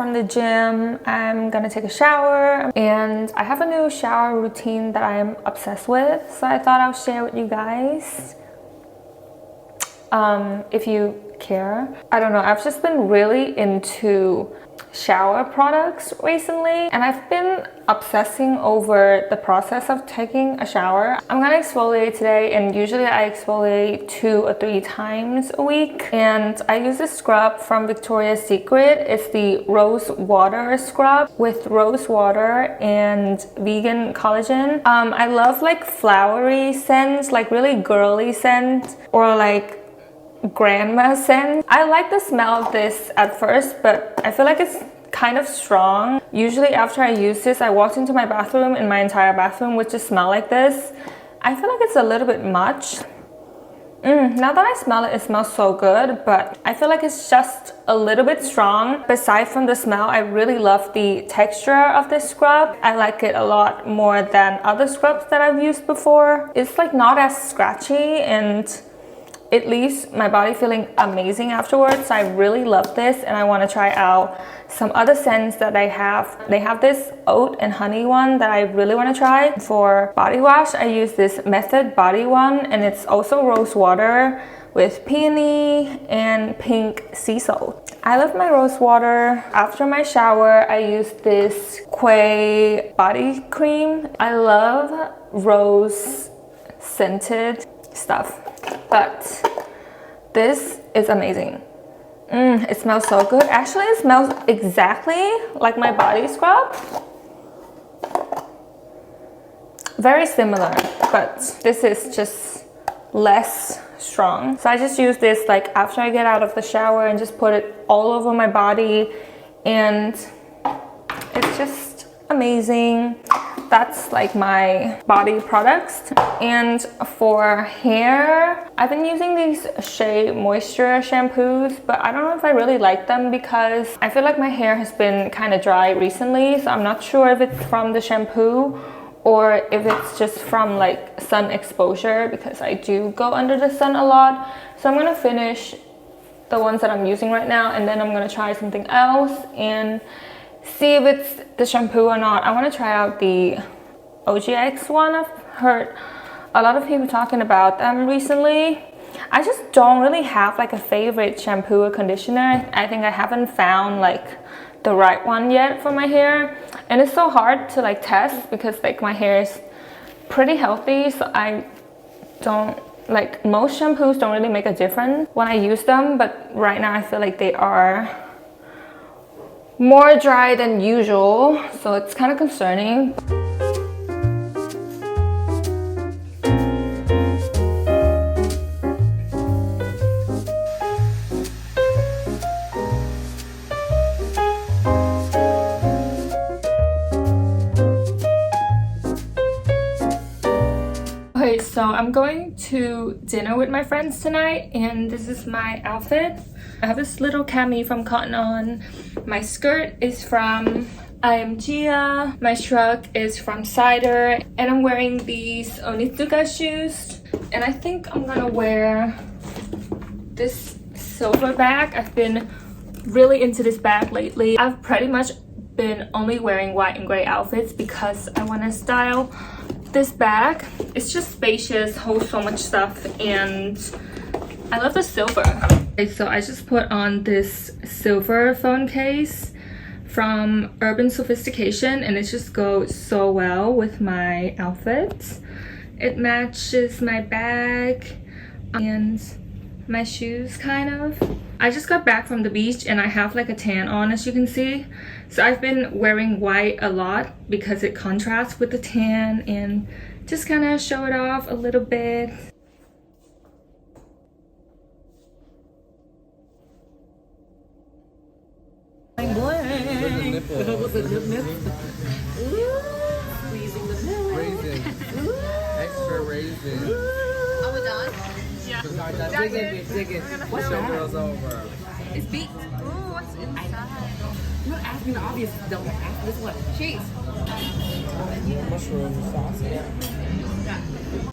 from the gym, I'm gonna take a shower, and I have a new shower routine that I'm obsessed with, so I thought I'll share with you guys. If you care. I don't know, I've just been really into shower products recently, and I've been obsessing over the process of taking a shower. I'm gonna exfoliate today, and usually I exfoliate 2 or 3 times a week, and I use this scrub from Victoria's Secret. It's the rose water scrub with rose water and vegan collagen. I love like flowery scents, like really girly scents, or like grandma scent. I like the smell of this at first, but I feel like it's kind of strong. Usually after I use this, I walk into my bathroom and my entire bathroom would just smell like this. I feel like it's a little bit much. Now that I smell it, it smells so good, but I feel like it's just a little bit strong. Aside from the smell, I really love the texture of this scrub. I like it a lot more than other scrubs that I've used before. It's like not as scratchy, and it leaves my body feeling amazing afterwards. So I really love this, and I want to try out some other scents that I have. They have this oat and honey one that I really want to try. For body wash, I use this Method body one, and it's also rose water with peony and pink sea salt. I love my rose water. After my shower, I use this Quay body cream. I love rose scented stuff, but this is amazing. It smells so good. Actually, it smells exactly like my body scrub. Very similar, but this is just less strong. So I just use this like after I get out of the shower and just put it all over my body, and it's just amazing. That's like my body products. And for hair, I've been using these Shea Moisture shampoos, but I don't know if I really like them because I feel like my hair has been kind of dry recently, so I'm not sure if it's from the shampoo or if it's just from like sun exposure, because I do go under the sun a lot. So I'm gonna finish the ones that I'm using right now, and then I'm gonna try something else and see if it's the shampoo or not. I want to try out the OGX one. I've heard a lot of people talking about them recently. I just don't really have like a favorite shampoo or conditioner. I think I haven't found like the right one yet for my hair, and it's so hard to like test because like my hair is pretty healthy, so I don't like, most shampoos don't really make a difference when I use them, but right now I feel like they are more dry than usual, so it's kind of concerning. Okay, so I'm going to dinner with my friends tonight, and this is my outfit. I have this little cami from Cotton On. My skirt is from I Am Gia. My shrug is from Cider. And I'm wearing these Onitsuka shoes. And I think I'm gonna wear this silver bag. I've been really into this bag lately. I've pretty much been only wearing white and gray outfits because I want to style this bag. It's just spacious, holds so much stuff, and I love the silver. Okay, so I just put on this silver phone case from Urban Sophistication, and it just goes so well with my outfits. It matches my bag and my shoes kind of. I just got back from the beach and I have like a tan on, as you can see. So I've been wearing white a lot because it contrasts with the tan and just kind of show it off a little bit. Bling bling. With the nip. Squeezing the milk. Raisin. Extra raisin. Are we done? Yeah. Dig it. What's that? Girls over. It's beet. Ooh, what's inside? You're not asking the obvious. Don't ask this one. Cheese. Mushroom sauce. Yeah.